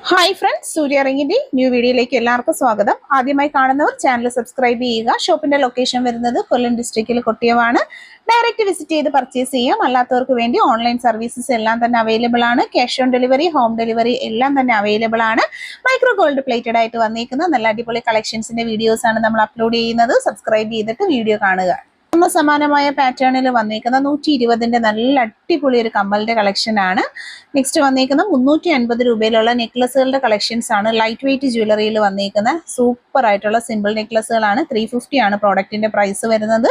Hi friends, സൂര്യ റിങ്ങിന്റെ new വീഡിയോയിലേക്ക് എല്ലാവർക്കും സ്വാഗതം. ആദ്യമായി കാണുന്നവർ ചാനൽ സബ്സ്ക്രൈബ് ചെയ്യുക. ഷോപ്പിന്റെ ലൊക്കേഷൻ വരുന്നത് കൊല്ലം ഡിസ്ട്രിക്റ്റിൽ കൊട്ടിയമാണ്. ഡയറക്റ്റ് വിസിറ്റ് ചെയ്ത് പർച്ചേസ് ചെയ്യാം. അല്ലാത്തവർക്ക് വേണ്ടി ഓൺലൈൻ സർവീസസ് എല്ലാം തന്നെ അവൈലബിൾ ആണ്. Cash on delivery, home delivery എല്ലാം തന്നെ അവൈലബിൾ ആണ്. മൈക്രോ ഗോൾഡ് പ്ലേറ്റഡ് ആയിട്ട് വന്നിരിക്കുന്ന നല്ല അടിപൊളി കളക്ഷൻസിന്റെ വീഡിയോസ് ആണ് നമ്മൾ അപ്ലോഡ് ചെയ്യുന്നത്. സബ്സ്ക്രൈബ് ചെയ്തിട്ട് വീഡിയോ കാണുക. സമാനമായ പാറ്റേണിൽ വന്നിരിക്കുന്ന 120ന്റെ നല്ല അടിപൊളി ഒരു കമ്മലിന്റെ കളക്ഷൻ ആണ്. നെക്സ്റ്റ് വന്നിരിക്കുന്ന 350 രൂപയിലുള്ള നെക്ലസുകളുടെ കളക്ഷൻസ് ആണ്. ലൈറ്റ് വെയിറ്റ് ജ്വല്ലറിയിൽ വന്നിരിക്കുന്ന സൂപ്പർ ആയിട്ടുള്ള സിമ്പിൾ നെക്ലസുകളാണ്. 350 ആണ് പ്രോഡക്റ്റിന്റെ പ്രൈസ് വരുന്നത്.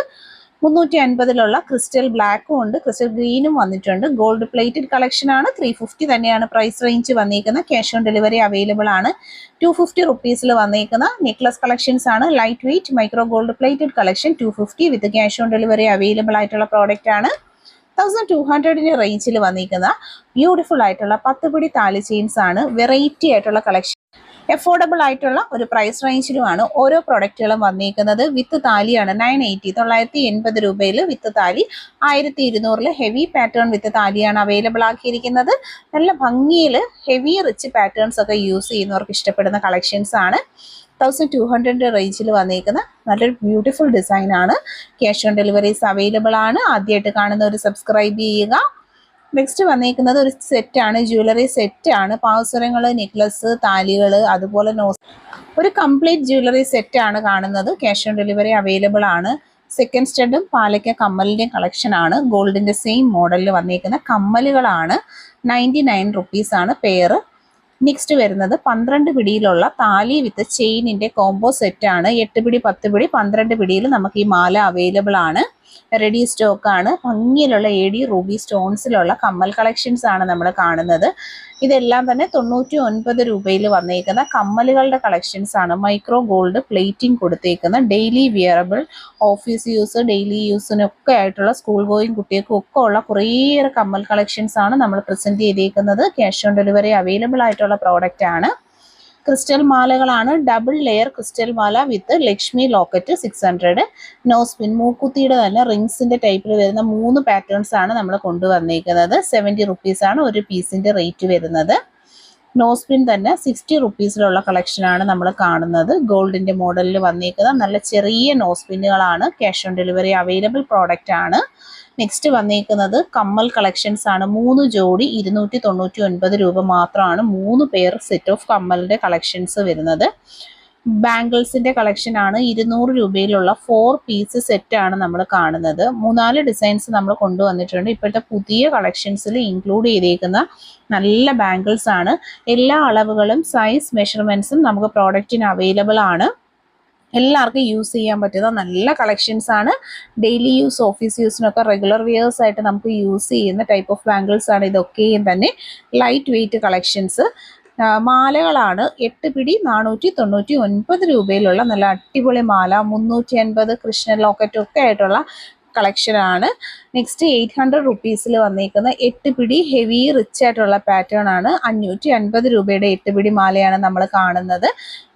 350ലുള്ള ക്രിസ്റ്റൽ ബ്ലാക്കും ഉണ്ട്, ക്രിസ്റ്റൽ ഗ്രീനും വന്നിട്ടുണ്ട്. ഗോൾഡ് പ്ലേറ്റഡ് കളക്ഷൻ ആണ്. 350 തന്നെയാണ് പ്രൈസ് റേഞ്ച് വന്നിരിക്കുന്നത്. ക്യാഷ് ഓൺ ഡെലിവറി അവൈലബിൾ ആണ്. 250 റുപ്പീസിൽ വന്നിരിക്കുന്ന നെക്ലസ് കളക്ഷൻസ് ആണ്. Light weight micro gold plated collection 250 with cash on delivery available ആയിട്ടുള്ള പ്രോഡക്റ്റ് ആണ്. 1200 റേഞ്ചിൽ വന്നിരിക്കുന്ന ബ്യൂട്ടിഫുൾ ആയിട്ടുള്ള 10 പിടി താലി ചെയിൻസ് ആണ്. വെറൈറ്റി ആയിട്ടുള്ള കളക്ഷൻ, അഫോർഡബിൾ ആയിട്ടുള്ള ഒരു പ്രൈസ് റേഞ്ചിലുമാണ് ഓരോ പ്രൊഡക്റ്റുകളും വന്നിരിക്കുന്നത്. വിത്ത് താലിയാണ് 980, 980 രൂപയിൽ വിത്ത് താലി. 1200 ഹെവി പാറ്റേൺ വിത്ത് താലിയാണ് അവൈലബിൾ ആക്കിയിരിക്കുന്നത്. നല്ല ഭംഗിയിൽ ഹെവി റിച്ച് പാറ്റേൺസ് ഒക്കെ യൂസ് ചെയ്യുന്നവർക്ക് ഇഷ്ടപ്പെടുന്ന കളക്ഷൻസ് ആണ്. 1200 റേഞ്ചിൽ വന്നിരിക്കുന്ന നല്ലൊരു ബ്യൂട്ടിഫുൾ ഡിസൈൻ ആണ്. ക്യാഷ് ഓൺ ഡെലിവറീസ് അവൈലബിൾ ആണ്. ആദ്യമായിട്ട് കാണുന്നവർ സബ്സ്ക്രൈബ് ചെയ്യുക. നെക്സ്റ്റ് വന്നിരിക്കുന്നത് ഒരു സെറ്റാണ്, ജ്വല്ലറി സെറ്റാണ്. പാവസരങ്ങൾ, നെക്ലസ്, താലികൾ, അതുപോലെ ഒരു കംപ്ലീറ്റ് ജ്വല്ലറി സെറ്റാണ് കാണുന്നത്. ക്യാഷ് ഓൺ ഡെലിവറി അവൈലബിൾ ആണ്. സെക്കൻഡ് സ്റ്റഡും പാലക്ക കമ്മലിൻ്റെയും കളക്ഷൻ ആണ്. ഗോൾഡിൻ്റെ സെയിം മോഡലിൽ വന്നിരിക്കുന്ന കമ്മലുകളാണ്. 99 റുപ്പീസ് ആണ് പെയർ. നെക്സ്റ്റ് വരുന്നത് 12 പിടിയിലുള്ള താലി വിത്ത് ചെയിനിന്റെ കോംബോ സെറ്റ് ആണ്. 8 പിടി, 10 പിടി, 12 പിടിയിൽ നമുക്ക് ഈ മാല അവൈലബിൾ ആണ്. റെഡി സ്റ്റോക്ക് ആണ്. ഭംഗിയിലുള്ള AD റൂബി സ്റ്റോൺസിലുള്ള കമ്മൽ കളക്ഷൻസ് ആണ് നമ്മൾ കാണുന്നത്. ഇതെല്ലാം തന്നെ 99 രൂപയിൽ വന്നിരിക്കുന്ന കമ്മലുകളുടെ കളക്ഷൻസ് ആണ്. മൈക്രോ ഗോൾഡ് പ്ലേറ്റിംഗ് കൊടുത്തേക്കുന്ന daily wearable, office use, daily യൂസിനൊക്കെ ആയിട്ടുള്ള സ്കൂൾ ഗോയിങ് കുട്ടികൾക്കും ഒക്കെ ഉള്ള കുറേയേറെ കമ്മൽ കളക്ഷൻസ് ആണ് നമ്മൾ പ്രസന്റ് ചെയ്തേക്കുന്നത്. ക്യാഷ് ഓൺ ഡെലിവറി അവൈലബിൾ ആയിട്ടുള്ള പ്രോഡക്റ്റ് ആണ്. ക്രിസ്റ്റൽ മാലകളാണ്. ഡബിൾ ലെയർ ക്രിസ്റ്റൽ മാല വിത്ത് ലക്ഷ്മി ലോക്കറ്റ് 600. നോസ്പിൻ മൂക്കുത്തിയുടെ തന്നെ റിങ്സിന്റെ ടൈപ്പിൽ വരുന്ന 3 പാറ്റേൺസ് ആണ് നമ്മൾ കൊണ്ടുവന്നിരിക്കുന്നത്. 70 റുപ്പീസ് ആണ് ഒരു പീസിന്റെ റേറ്റ് വരുന്നത്. നോസ്പിൻ തന്നെ 60 റുപ്പീസിലുള്ള കളക്ഷനാണ് നമ്മൾ കാണുന്നത്. ഗോൾഡിന്റെ മോഡലിൽ വന്നിരിക്കുന്ന നല്ല ചെറിയ നോസ്പിന്നുകളാണ്. Cash on delivery available product ആണ്. നെക്സ്റ്റ് വന്നിരിക്കുന്നത് കമ്മൽ കളക്ഷൻസ് ആണ്. 3 ജോഡി 299 രൂപ മാത്രമാണ് 3 പെയർ സെറ്റ് ഓഫ് കമ്മലിന്റെ കളക്ഷൻസ് വരുന്നത്. ബാംഗിൾസിന്റെ കളക്ഷൻ ആണ്. 200 രൂപയിലുള്ള 4 പീസ് സെറ്റ് ആണ് നമ്മൾ കാണുന്നത്. 3-4 ഡിസൈൻസ് നമ്മൾ കൊണ്ടുവന്നിട്ടുണ്ട്. ഇപ്പോഴത്തെ പുതിയ കളക്ഷൻസിൽ ഇൻക്ലൂഡ് ചെയ്തേക്കുന്ന നല്ല ബാംഗിൾസ് ആണ്. എല്ലാ അളവുകളും സൈസ് മെഷർമെന്റ്സും നമുക്ക് പ്രോഡക്റ്റിന് അവൈലബിൾ ആണ്. എല്ലാവർക്കും യൂസ് ചെയ്യാൻ പറ്റുന്ന നല്ല കളക്ഷൻസ് ആണ്. ഡെയിലി യൂസ്, ഓഫീസ് യൂസിനൊക്കെ റെഗുലർ വിയേഴ്സ് ആയിട്ട് നമുക്ക് യൂസ് ചെയ്യുന്ന ടൈപ്പ് ഓഫ് ബാംഗിൾസ് ആണ് ഇതൊക്കെയും തന്നെ. Light weight collections. മാലകളാണ്. 8 പിടി 499 രൂപയിലുള്ള നല്ല അടിപൊളി മാല. 350 കൃഷ്ണ ലോക്കറ്റ് ഒക്കെ ആയിട്ടുള്ള കളക്ഷൻ ആണ്. നെക്സ്റ്റ് 800 റുപ്പീസിൽ വന്നിരിക്കുന്ന 8 പിടി ഹെവി റിച്ച് ആയിട്ടുള്ള പാറ്റേൺ ആണ്. 550 രൂപയുടെ 8 പിടി മാലയാണ് നമ്മൾ കാണുന്നത്.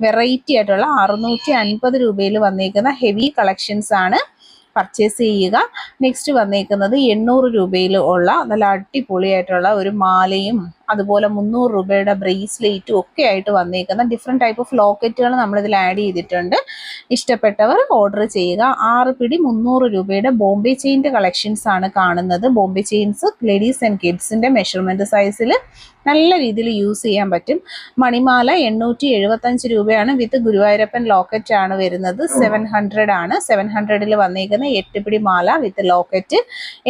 വെറൈറ്റി ആയിട്ടുള്ള 650 രൂപയിൽ വന്നിരിക്കുന്ന ഹെവി കളക്ഷൻസ് ആണ്. പർച്ചേസ് ചെയ്യുക. നെക്സ്റ്റ് വന്നിരിക്കുന്നത് 800 രൂപയിൽ ഉള്ള നല്ല അടിപൊളിയായിട്ടുള്ള ഒരു മാലയും അതുപോലെ 300 രൂപയുടെ ബ്രേസ്ലെറ്റും ഒക്കെ ആയിട്ട് വന്നിരിക്കുന്ന ഡിഫറെൻറ്റ് ടൈപ്പ് ഓഫ് ലോക്കറ്റുകൾ നമ്മളിതിൽ ആഡ് ചെയ്തിട്ടുണ്ട്. ഇഷ്ടപ്പെട്ടവർ ഓർഡർ ചെയ്യുക. 6 പിടി 300 രൂപയുടെ ബോംബെ ചെയിൻ്റെ കളക്ഷൻസ് ആണ് കാണുന്നത്. ബോംബെ ചെയിൻസ് ലേഡീസ് ആൻഡ് കിഡ്സിൻ്റെ മെഷർമെൻറ്റ് സൈസിൽ നല്ല രീതിയിൽ യൂസ് ചെയ്യാൻ പറ്റും. മണിമാല 875 രൂപയാണ്. വിത്ത് ഗുരുവായൂരപ്പൻ ലോക്കറ്റ് ആണ് വരുന്നത്. 700 ആണ്. 700ൽ വന്നിരിക്കുന്ന 8 പിടി മാല വിത്ത് ലോക്കറ്റ്.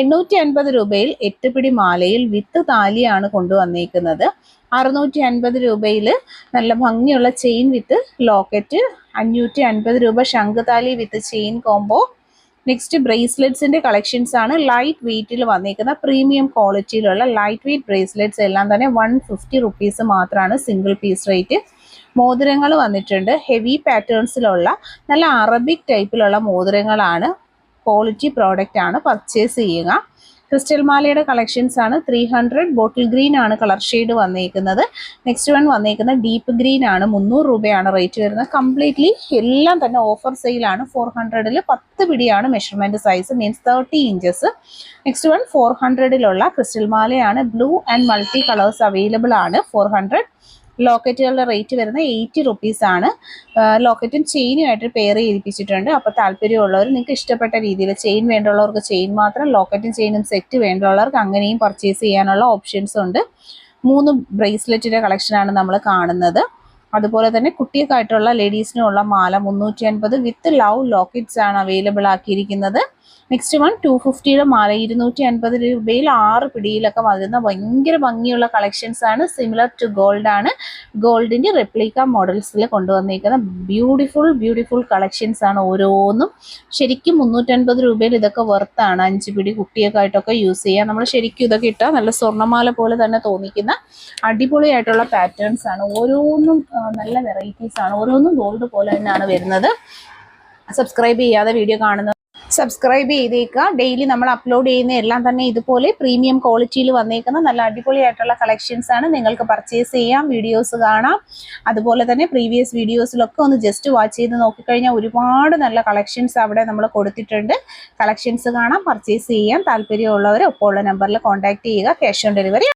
850 രൂപയിൽ 8 പിടി മാലയിൽ വിത്ത് താലിയാണ് കൊണ്ടുവന്നിരിക്കുന്നത്. 650 രൂപയിൽ നല്ല ഭംഗിയുള്ള ചെയിൻ വിത്ത് ലോക്കറ്റ്. 550 രൂപ ശംഖുതാലി വിത്ത് ചെയിൻ കോംബോ. നെക്സ്റ്റ് ബ്രേസ്ലെറ്റ്സിന്റെ കളക്ഷൻസ് ആണ്. ലൈറ്റ് വെയിറ്റിൽ വന്നിരിക്കുന്ന പ്രീമിയം ക്വാളിറ്റിയിലുള്ള ലൈറ്റ് വെയിറ്റ് ബ്രേസ്ലെറ്റ്സ് എല്ലാം തന്നെ 150 റുപ്പീസ് മാത്രമാണ് സിംഗിൾ പീസ് റേറ്റ്. മോതിരങ്ങൾ വന്നിട്ടുണ്ട്. ഹെവി പാറ്റേൺസിലുള്ള നല്ല അറബിക് ടൈപ്പിലുള്ള മോതിരങ്ങളാണ്. ക്വാളിറ്റി പ്രോഡക്റ്റ് ആണ്. പർച്ചേസ് ചെയ്യുക. ക്രിസ്റ്റൽ മാലയുടെ കളക്ഷൻസ് ആണ്. 300 ബോട്ടിൽ ഗ്രീൻ ആണ് കളർ ഷെയ്ഡ് വന്നിരിക്കുന്നത്. നെക്സ്റ്റ് വൺ വന്നിരിക്കുന്നത് ഡീപ്പ് ഗ്രീൻ ആണ്. 300 രൂപയാണ് റേറ്റ് വരുന്നത്. കംപ്ലീറ്റ്ലി എല്ലാം തന്നെ ഓഫർ സെയിലാണ്. 400ൽ 10 പിടിയാണ് measurement size, means 30 inches. Next one 400ലുള്ള ക്രിസ്റ്റൽ മാലയാണ്. Blue and multi colours available ആണ്. 400 ലോക്കറ്റുകളുടെ റേറ്റ് വരുന്നത് 80 റുപ്പീസാണ്. ലോക്കറ്റും ചെയിനുമായിട്ട് പെയർ ചെയ്യിപ്പിച്ചിട്ടുണ്ട്. അപ്പോൾ താല്പര്യമുള്ളവർ നിങ്ങൾക്ക് ഇഷ്ടപ്പെട്ട രീതിയിൽ ചെയിൻ വേണ്ടുള്ളവർക്ക് ചെയിൻ മാത്രം, ലോക്കറ്റും ചെയിനും സെറ്റ് വേണ്ടുള്ളവർക്ക് അങ്ങനെയും പർച്ചേസ് ചെയ്യാനുള്ള ഓപ്ഷൻസ് ഉണ്ട്. 3 ബ്രേസ്ലെറ്റിൻ്റെ കളക്ഷനാണ് നമ്മൾ കാണുന്നത്. അതുപോലെ തന്നെ കുട്ടിയൊക്കെയായിട്ടുള്ള ലേഡീസിനുള്ള മാല 350 വിത്ത് ലവ് ലോക്കറ്റ്സ് ആണ് അവൈലബിൾ ആക്കിയിരിക്കുന്നത്. നെക്സ്റ്റ് വൺ 250 മാല 250 രൂപയിൽ 6 പിടിയിലൊക്കെ വരുന്ന ഭയങ്കര ഭംഗിയുള്ള കളക്ഷൻസ് ആണ്. സിമിലർ ടു ഗോൾഡ് ആണ്. ഗോൾഡിൻ്റെ റെപ്ലിക്ക മോഡൽസിൽ കൊണ്ടുവന്നിരിക്കുന്ന ബ്യൂട്ടിഫുൾ കളക്ഷൻസ് ആണ് ഓരോന്നും. ശരിക്കും 350 രൂപയിൽ ഇതൊക്കെ വർത്താണ്. 5 പിടി കുട്ടിയൊക്കെ ആയിട്ടൊക്കെ യൂസ് ചെയ്യാം. നമ്മൾ ശരിക്കും ഇതൊക്കെ ഇട്ടാൽ നല്ല സ്വർണ്ണമാല പോലെ തന്നെ തോന്നിക്കുന്ന അടിപൊളിയായിട്ടുള്ള പാറ്റേൺസ് ആണ്. ഓരോന്നും നല്ല വെറൈറ്റീസ് ആണ്. ഓരോന്നും ഗോൾഡ് പോലെ തന്നെയാണ് വരുന്നത്. സബ്സ്ക്രൈബ് ചെയ്യാതെ വീഡിയോ കാണുന്നത് സബ്സ്ക്രൈബ് ചെയ്തേക്കുക. ഡെയിലി നമ്മൾ അപ്ലോഡ് ചെയ്യുന്ന എല്ലാം തന്നെ ഇതുപോലെ പ്രീമിയം ക്വാളിറ്റിയിൽ വന്നേക്കുന്ന നല്ല അടിപൊളിയായിട്ടുള്ള കളക്ഷൻസ് ആണ്. നിങ്ങൾക്ക് പർച്ചേസ് ചെയ്യാം, വീഡിയോസ് കാണാം. അതുപോലെ തന്നെ പ്രീവിയസ് വീഡിയോസിലൊക്കെ ഒന്ന് ജസ്റ്റ് വാച്ച് ചെയ്ത് നോക്കിക്കഴിഞ്ഞാൽ ഒരുപാട് നല്ല കളക്ഷൻസ് അവിടെ നമ്മൾ കൊടുത്തിട്ടുണ്ട്. കളക്ഷൻസ് കാണാം, പർച്ചേസ് ചെയ്യാം. താല്പര്യമുള്ളവർ ഒപ്പം ഉള്ള നമ്പറിൽ കോൺടാക്ട് ചെയ്യുക. Cash on delivery